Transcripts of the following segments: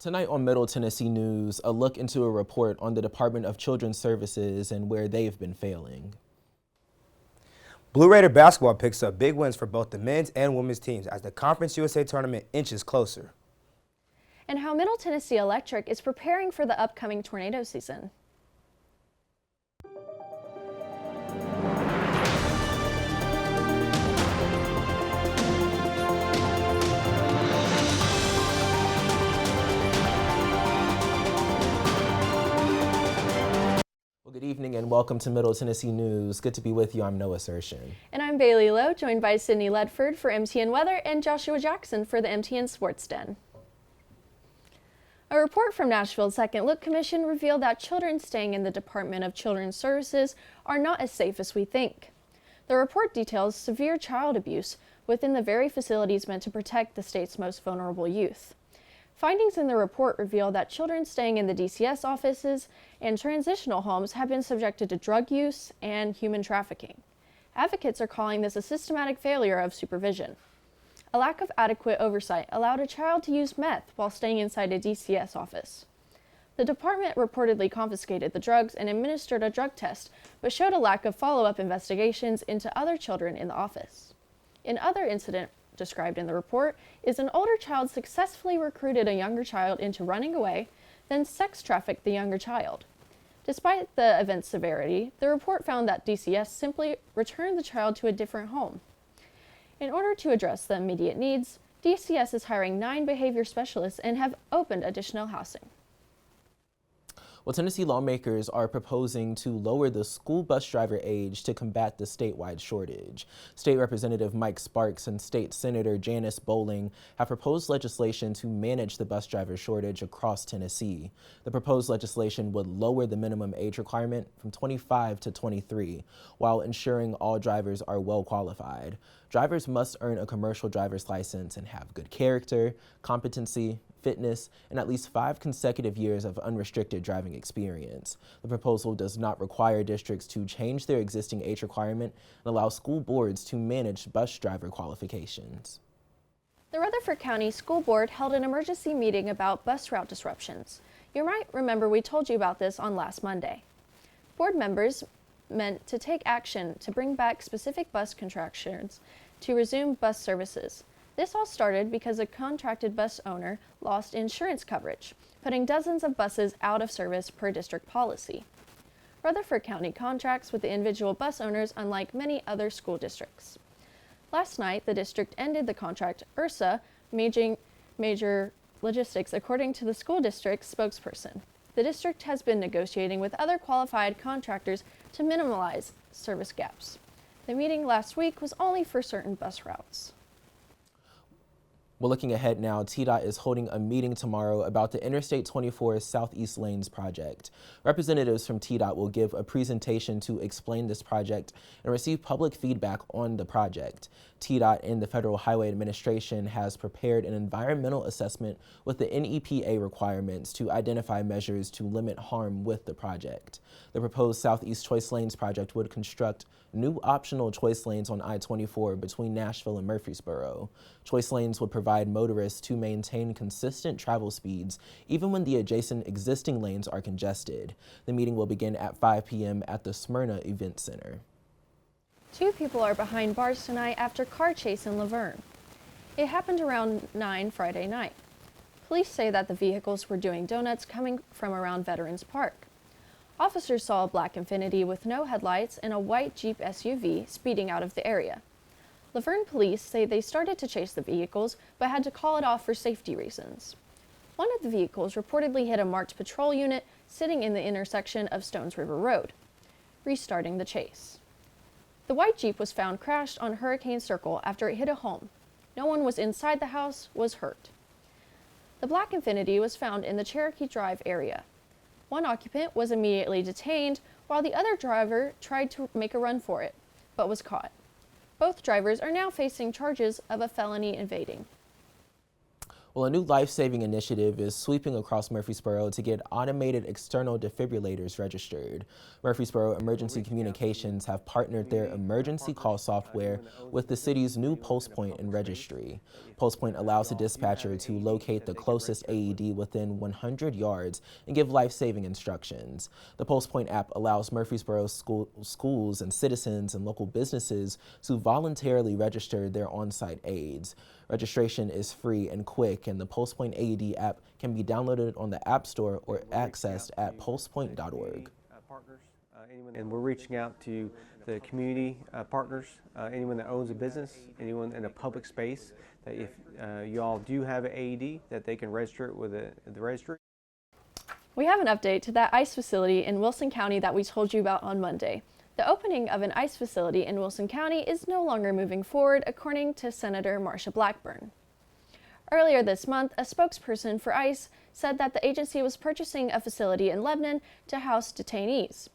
Tonight on Middle Tennessee News, a look into a report on the Department of Children's Services and where they've been failing. Blue Raider basketball picks up big wins for both the men's and women's teams as the Conference USA tournament inches closer. And how Middle Tennessee Electric is preparing for the upcoming tornado season. Good evening and welcome to Middle Tennessee News. Good to be with you. I'm Noah Sershin. And I'm Bailey Lowe, joined by Sydney Ledford for MTN Weather and Joshua Jackson for the MTN Sports Den. A report from Nashville's Second Look Commission revealed that children staying in the Department of Children's Services are not as safe as we think. The report details severe child abuse within the very facilities meant to protect the state's most vulnerable youth. Findings in the report reveal that children staying in the DCS offices and transitional homes have been subjected to drug use and human trafficking. Advocates are calling this a systematic failure of supervision. A lack of adequate oversight allowed a child to use meth while staying inside a DCS office. The department reportedly confiscated the drugs and administered a drug test, but showed a lack of follow-up investigations into other children in the office. In other incident described in the report is an older child successfully recruited a younger child into running away, then sex trafficked the younger child. Despite the event's severity, the report found that DCS simply returned the child to a different home. In order to address the immediate needs, DCS is hiring 9 behavior specialists and have opened additional housing. Well, Tennessee lawmakers are proposing to lower the school bus driver age to combat the statewide shortage. State Representative Mike Sparks and State Senator Janice Bowling have proposed legislation to manage the bus driver shortage across Tennessee. The proposed legislation would lower the minimum age requirement from 25 to 23, while ensuring all drivers are well qualified. Drivers must earn a commercial driver's license and have good character, competency, fitness, and at least 5 consecutive years of unrestricted driving experience. The proposal does not require districts to change their existing age requirement and allow school boards to manage bus driver qualifications. The Rutherford County School Board held an emergency meeting about bus route disruptions. You might remember we told you about this on last Monday. Board members meant to take action to bring back specific bus contractions to resume bus services. This all started because a contracted bus owner lost insurance coverage, putting dozens of buses out of service per district policy. Rutherford County contracts with the individual bus owners unlike many other school districts. Last night, the district ended the contract URSA Major Logistics, according to the school district's spokesperson. The district has been negotiating with other qualified contractors to minimize service gaps. The meeting last week was only for certain bus routes. Well, looking ahead now, TDOT is holding a meeting tomorrow about the Interstate 24 Southeast Lanes project. Representatives from TDOT will give a presentation to explain this project and receive public feedback on the project. TDOT and the Federal Highway Administration has prepared an environmental assessment with the NEPA requirements to identify measures to limit harm with the project. The proposed Southeast Choice Lanes project would construct new optional choice lanes on I-24 between Nashville and Murfreesboro. Choice lanes would provide motorists to maintain consistent travel speeds even when the adjacent existing lanes are congested. The meeting will begin at 5 p.m. at the Smyrna Event Center. 2 people are behind bars tonight after car chase in Laverne. It happened around 9 Friday night. Police say that the vehicles were doing donuts coming from around Veterans Park. Officers saw a black Infiniti with no headlights and a white Jeep SUV speeding out of the area. Laverne police say they started to chase the vehicles but had to call it off for safety reasons. One of the vehicles reportedly hit a marked patrol unit sitting in the intersection of Stones River Road, restarting the chase. The white Jeep was found crashed on Hurricane Circle after it hit a home. No one was inside the house was hurt. The black Infiniti was found in the Cherokee Drive area. One occupant was immediately detained, while the other driver tried to make a run for it, but was caught. Both drivers are now facing charges of a felony evading. Well, a new life-saving initiative is sweeping across Murfreesboro to get automated external defibrillators registered. Murfreesboro Emergency Communications have partnered their emergency call software with the city's new PulsePoint and registry. PulsePoint allows the dispatcher to locate the closest AED within 100 yards and give life-saving instructions. The PulsePoint app allows Murfreesboro schools and citizens and local businesses to voluntarily register their on-site aides. Registration is free and quick, and the PulsePoint AED app can be downloaded on the App Store or accessed at pulsepoint.org. And we're reaching out to the community partners, anyone that owns a business, anyone in a public space, that if you all do have an AED, that they can register it with the registry. We have an update to that ICE facility in Wilson County that we told you about on Monday. The opening of an ICE facility in Wilson County is no longer moving forward, according to Senator Marsha Blackburn. Earlier this month, a spokesperson for ICE said that the agency was purchasing a facility in Lebanon to house detainees.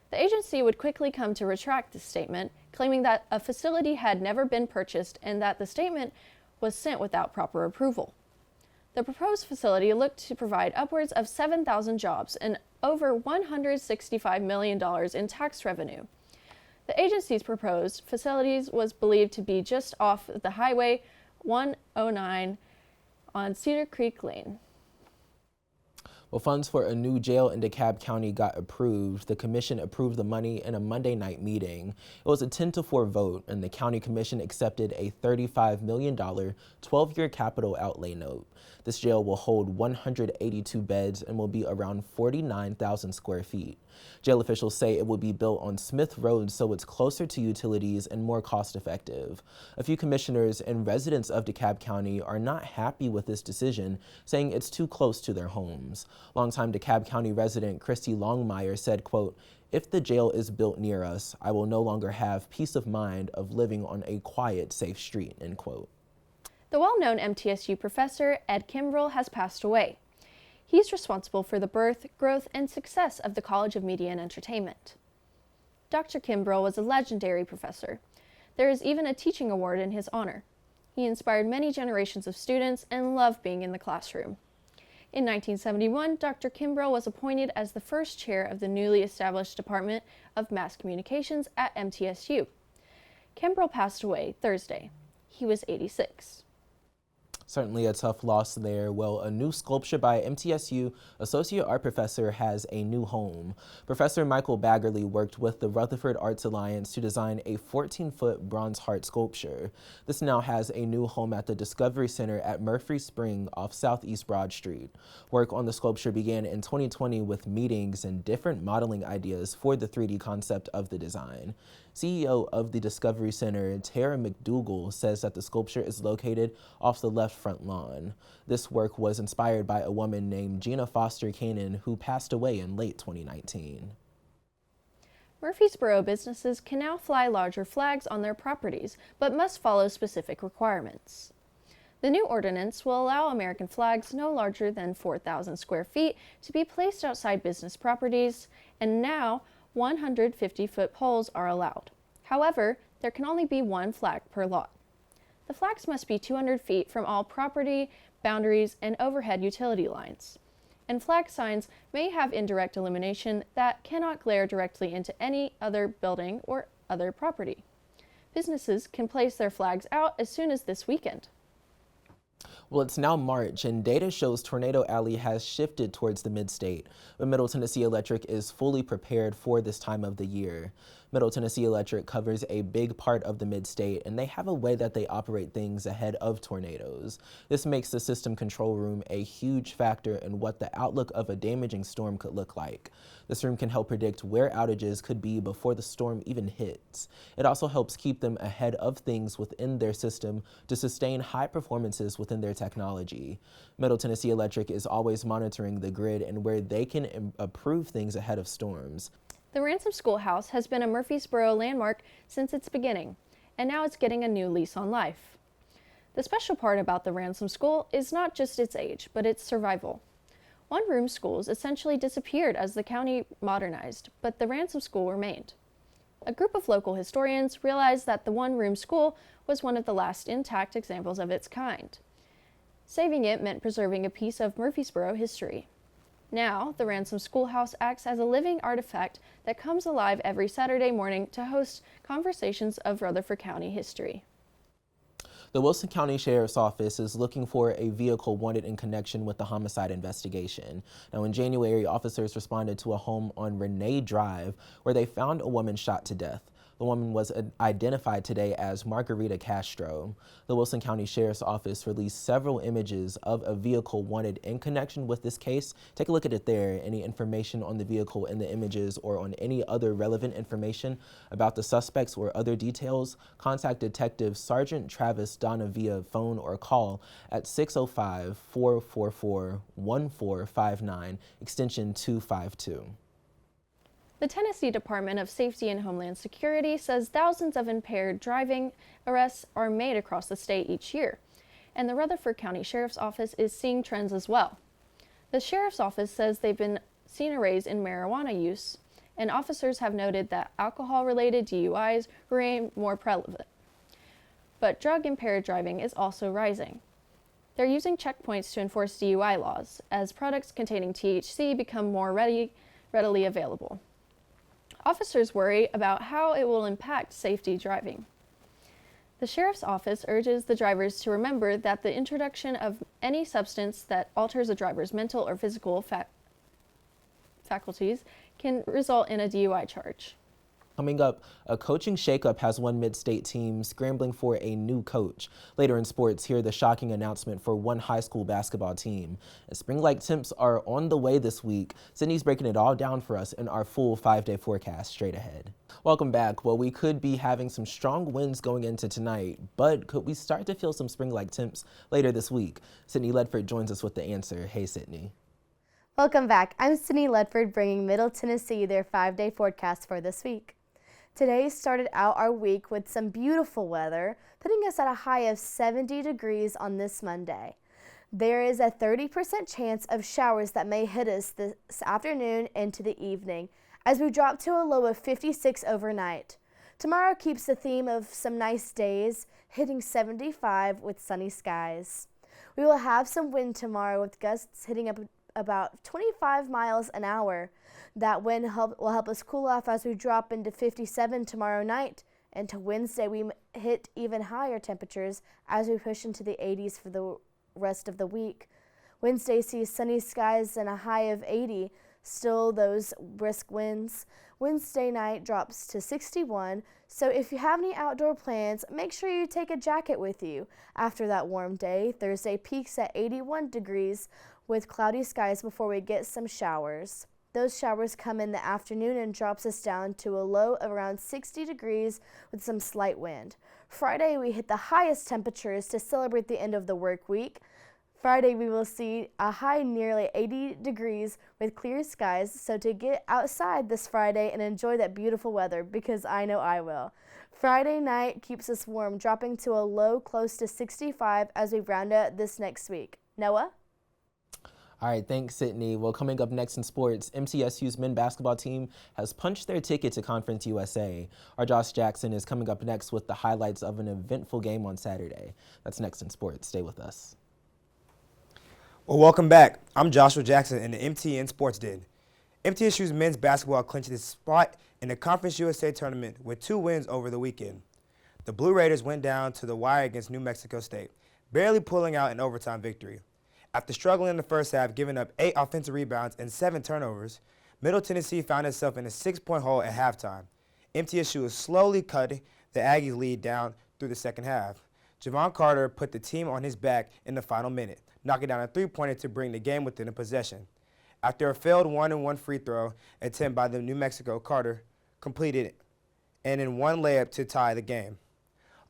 The agency would quickly come to retract this statement, claiming that a facility had never been purchased and that the statement was sent without proper approval. The proposed facility looked to provide upwards of 7,000 jobs and over $165 million in tax revenue. The agency's proposed facilities was believed to be just off the Highway 109 on Cedar Creek Lane. Well, funds for a new jail in Dekalb County got approved. The commission approved the money in a Monday night meeting. It was a 10-4 vote, and the county commission accepted a $35 million 12-year capital outlay note. This jail will hold 182 beds and will be around 49,000 square feet. Jail officials say it will be built on Smith Road, so it's closer to utilities and more cost-effective. A few commissioners and residents of Dekalb County are not happy with this decision, saying it's too close to their homes. Longtime Dekalb County resident Christy Longmire said, quote, "If the jail is built near us, I will no longer have peace of mind of living on a quiet, safe street," end quote. The well-known MTSU professor Ed Kimbrell has passed away. He's responsible for the birth, growth, and success of the College of Media and Entertainment. Dr. Kimbrell was a legendary professor. There is even a teaching award in his honor. He inspired many generations of students and loved being in the classroom. In 1971, Dr. Kimbrell was appointed as the first chair of the newly established Department of Mass Communications at MTSU. Kimbrell passed away Thursday. He was 86. Certainly a tough loss there. Well, a new sculpture by MTSU Associate Art Professor has a new home. Professor Michael Baggerly worked with the Rutherford Arts Alliance to design a 14-foot bronze heart sculpture. This now has a new home at the Discovery Center at Murphy Spring off Southeast Broad Street. Work on the sculpture began in 2020 with meetings and different modeling ideas for the 3D concept of the design. CEO of the Discovery Center, Tara McDougall, says that the sculpture is located off the left front lawn. This work was inspired by a woman named Gina Foster Cannon, who passed away in late 2019. Murfreesboro businesses can now fly larger flags on their properties, but must follow specific requirements. The new ordinance will allow American flags no larger than 4,000 square feet to be placed outside business properties, and now 150-foot poles are allowed. However, there can only be one flag per lot. The flags must be 200 feet from all property boundaries and overhead utility lines. And flag signs may have indirect illumination that cannot glare directly into any other building or other property. Businesses can place their flags out as soon as this weekend. Well, it's now March, and data shows Tornado Alley has shifted towards the mid-state, but Middle Tennessee Electric is fully prepared for this time of the year. Middle Tennessee Electric covers a big part of the mid-state, and they have a way that they operate things ahead of tornadoes. This makes the system control room a huge factor in what the outlook of a damaging storm could look like. This room can help predict where outages could be before the storm even hits. It also helps keep them ahead of things within their system to sustain high performances within their technology. Middle Tennessee Electric is always monitoring the grid and where they can improve things ahead of storms. The Ransom Schoolhouse has been a Murfreesboro landmark since its beginning, and now it's getting a new lease on life. The special part about the Ransom School is not just its age, but its survival. One-room schools essentially disappeared as the county modernized, but the Ransom School remained. A group of local historians realized that the one-room school was one of the last intact examples of its kind. Saving it meant preserving a piece of Murfreesboro history. Now, the Ransom Schoolhouse acts as a living artifact that comes alive every Saturday morning to host conversations of Rutherford County history. The Wilson County Sheriff's Office is looking for a vehicle wanted in connection with the homicide investigation. Now, in January, officers responded to a home on Renee Drive where they found a woman shot to death. The woman was identified today as Margarita Castro. The Wilson County Sheriff's Office released several images of a vehicle wanted in connection with this case. Take a look at it there. Any information on the vehicle in the images or on any other relevant information about the suspects or other details, contact Detective Sergeant Travis Donna via phone or call at 605-444-1459, extension 252. The Tennessee Department of Safety and Homeland Security says thousands of impaired driving arrests are made across the state each year, and the Rutherford County Sheriff's Office is seeing trends as well. The Sheriff's Office says they've been seeing a rise in marijuana use, and officers have noted that alcohol-related DUIs remain more prevalent. But drug-impaired driving is also rising. They're using checkpoints to enforce DUI laws as products containing THC become more readily available. Officers worry about how it will impact safety driving. The Sheriff's Office urges the drivers to remember that the introduction of any substance that alters a driver's mental or physical faculties can result in a DUI charge. Coming up, a coaching shakeup has one mid-state team scrambling for a new coach. Later in sports, hear the shocking announcement for one high school basketball team. And spring-like temps are on the way this week. Sydney's breaking it all down for us in our full 5-day forecast straight ahead. Welcome back. Well, we could be having some strong winds going into tonight, but could we start to feel some spring-like temps later this week? Sydney Ledford joins us with the answer. Hey, Sydney. Welcome back. I'm Sydney Ledford bringing Middle Tennessee their 5-day forecast for this week. Today started out our week with some beautiful weather, putting us at a high of 70 degrees on this Monday. There is a 30% chance of showers that may hit us this afternoon into the evening, as we drop to a low of 56 overnight. Tomorrow keeps the theme of some nice days, hitting 75 with sunny skies. We will have some wind tomorrow with gusts hitting up about 25 miles an hour. That wind will help us cool off as we drop into 57 tomorrow night. And to Wednesday, we hit even higher temperatures as we push into the 80s for the rest of the week. Wednesday sees sunny skies and a high of 80, still those brisk winds. Wednesday night drops to 61, so if you have any outdoor plans, make sure you take a jacket with you. After that warm day, Thursday peaks at 81 degrees with cloudy skies before we get some showers. Those showers come in the afternoon and drops us down to a low of around 60 degrees with some slight wind. Friday, we hit the highest temperatures to celebrate the end of the work week. Friday, we will see a high nearly 80 degrees with clear skies, so to get outside this Friday and enjoy that beautiful weather, because I know I will. Friday night keeps us warm, dropping to a low close to 65 as we round out this next week. Noah? All right, thanks, Sydney. Well, coming up next in sports, MTSU's men's basketball team has punched their ticket to Conference USA. Our Josh Jackson is coming up next with the highlights of an eventful game on Saturday. That's next in sports. Stay with us. Well, welcome back. I'm Joshua Jackson in the MTN Sports Den. MTSU's men's basketball clinched its spot in the Conference USA tournament with 2 wins over the weekend. The Blue Raiders went down to the wire against New Mexico State, barely pulling out an overtime victory. After struggling in the first half, giving up 8 offensive rebounds and 7 turnovers, Middle Tennessee found itself in a 6-point hole at halftime. MTSU was slowly cutting the Aggies' lead down through the second half. Javon Carter put the team on his back in the final minute, knocking down a 3-pointer to bring the game within a possession. After a failed 1-and-1 free throw attempt by the New Mexico, Carter completed and in one layup to tie the game.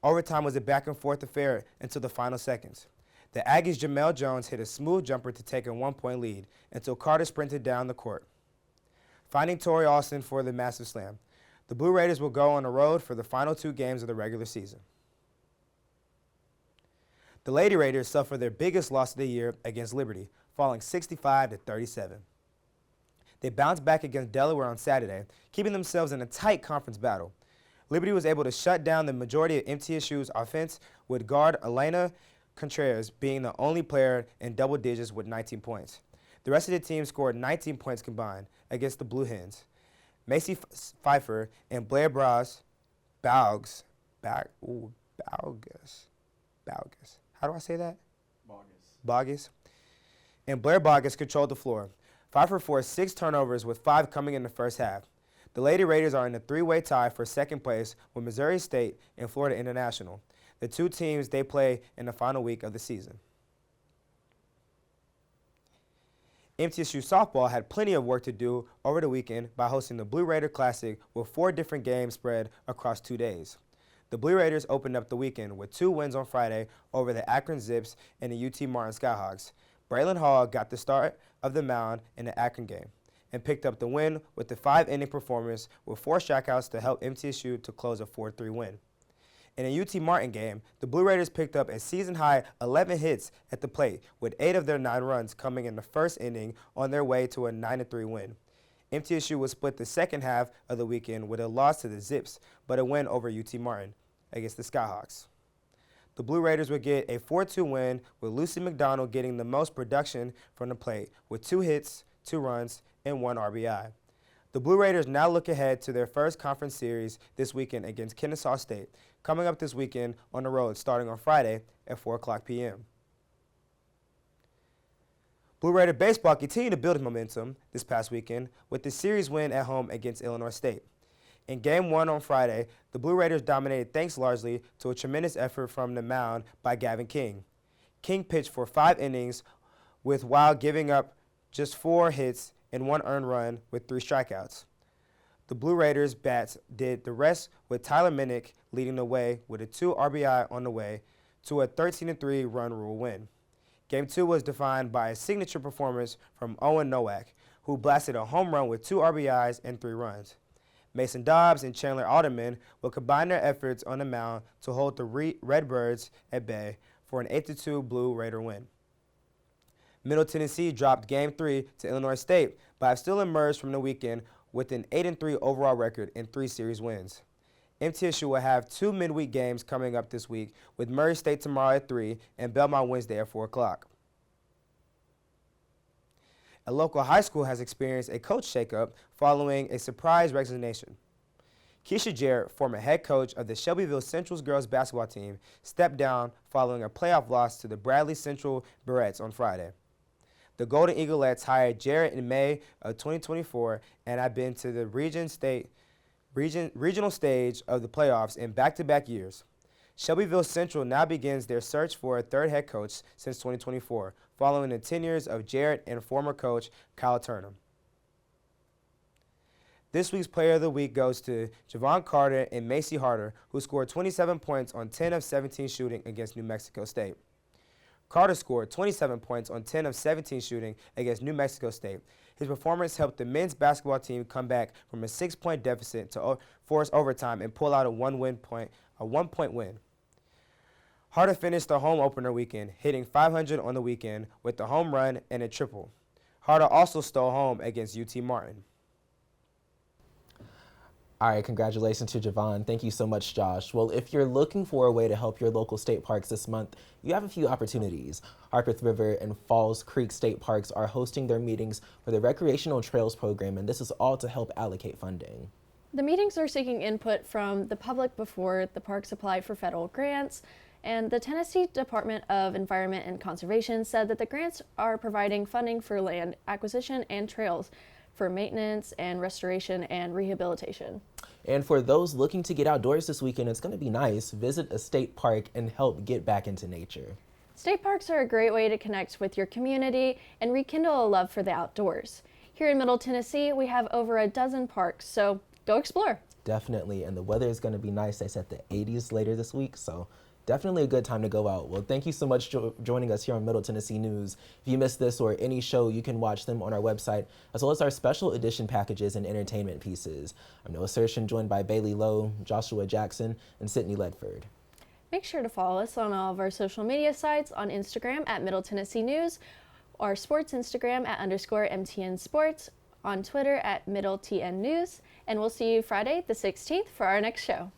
Overtime was a back-and-forth affair until the final seconds. The Aggies' Jamel Jones hit a smooth jumper to take a 1-point lead until Carter sprinted down the court, finding Torrey Austin for the massive slam. The Blue Raiders will go on the road for the final 2 games of the regular season. The Lady Raiders suffered their biggest loss of the year against Liberty, falling 65-37. They bounced back against Delaware on Saturday, keeping themselves in a tight conference battle. Liberty was able to shut down the majority of MTSU's offense with guard Elena Contreras being the only player in double digits with 19 points. The rest of the team scored 19 points combined against the Blue Hens. Macy Pfeiffer and Blair Baugus. How do I say that? Baugus. And Blair Baugus controlled the floor. Pfeiffer forced 6 turnovers with 5 coming in the first half. The Lady Raiders are in a 3-way tie for second place with Missouri State and Florida International, the two teams they play in the final week of the season. MTSU softball had plenty of work to do over the weekend by hosting the Blue Raider Classic with 4 different games spread across 2 days. The Blue Raiders opened up the weekend with 2 wins on Friday over the Akron Zips and the UT Martin Skyhawks. Braylon Hall got the start of the mound in the Akron game and picked up the win with the 5-inning performance with 4 strikeouts to help MTSU to close a 4-3 win. In a UT Martin game, the Blue Raiders picked up a season-high 11 hits at the plate, with 8 of their 9 runs coming in the first inning on their way to a 9-3 win. MTSU was split the second half of the weekend with a loss to the Zips, but a win over UT Martin against the Skyhawks. The Blue Raiders would get a 4-2 win, with Lucy McDonald getting the most production from the plate with 2 hits, 2 runs, and 1 RBI. The Blue Raiders now look ahead to their first conference series this weekend against Kennesaw State, coming up this weekend on the road starting on Friday at 4:00 p.m. Blue Raider baseball continued to build momentum this past weekend with the series win at home against Illinois State. In Game 1 on Friday, the Blue Raiders dominated thanks largely to a tremendous effort from the mound by Gavin King. King pitched for 5 innings while giving up just 4 hits and 1 earned run with 3 strikeouts. The Blue Raiders bats did the rest with Tyler Minnick leading the way with a 2 RBI on the way to a 13-3 run rule win. Game 2 was defined by a signature performance from Owen Nowak, who blasted a home run with 2 RBIs and 3 runs. Mason Dobbs and Chandler Alderman will combine their efforts on the mound to hold the Redbirds at bay for an 8-2 Blue Raider win. Middle Tennessee dropped Game 3 to Illinois State, but have still emerged from the weekend with an 8-3 overall record and 3 series wins. MTSU will have 2 midweek games coming up this week, with Murray State tomorrow at 3 and Belmont Wednesday at 4 o'clock. A local high school has experienced a coach shakeup following a surprise resignation. Keisha Jarrett, former head coach of the Shelbyville Central's girls basketball team, stepped down following a playoff loss to the Bradley Central Barrettes on Friday. The Golden Eaglettes hired Jarrett in May of 2024 and have been to the regional stage of the playoffs in back-to-back years. Shelbyville Central now begins their search for a 3rd head coach since 2024, following the tenures of Jarrett and former coach Kyle Turner. This week's Player of the Week goes to Javon Carter and Macy Harder, who scored 27 points on 10 of 17 shooting against New Mexico State. Carter scored 27 points on 10 of 17 shooting against New Mexico State. His performance helped the men's basketball team come back from a 6-point deficit to force overtime and pull out a 1-point win. Harder finished the home opener weekend, hitting .500 on the weekend with a home run and a triple. Harder also stole home against UT Martin. All right, congratulations to Javon. Thank you so much, Josh. Well, if you're looking for a way to help your local state parks this month, you have a few opportunities. Harpeth River and Falls Creek State Parks are hosting their meetings for the Recreational Trails Program, and this is all to help allocate funding. The meetings are seeking input from the public before the parks apply for federal grants, and the Tennessee Department of Environment and Conservation said that the grants are providing funding for land acquisition and trails for maintenance and restoration and rehabilitation. And for those looking to get outdoors this weekend, it's going to be nice. Visit a state park and help get back into nature. State parks are a great way to connect with your community and rekindle a love for the outdoors. Here in Middle Tennessee, we have over a dozen parks, so go explore. Definitely, and the weather is going to be nice. They said the 80s later this week, so definitely a good time to go out. Well, thank you so much for joining us here on Middle Tennessee News. If you missed this or any show, you can watch them on our website, as well as our special edition packages and entertainment pieces. I'm Noah Sershin, joined by Bailey Lowe, Joshua Jackson, and Sydney Ledford. Make sure to follow us on all of our social media sites, on Instagram at Middle Tennessee News, our sports Instagram at _MTN Sports, on Twitter at Middle TN News, and we'll see you Friday the 16th for our next show.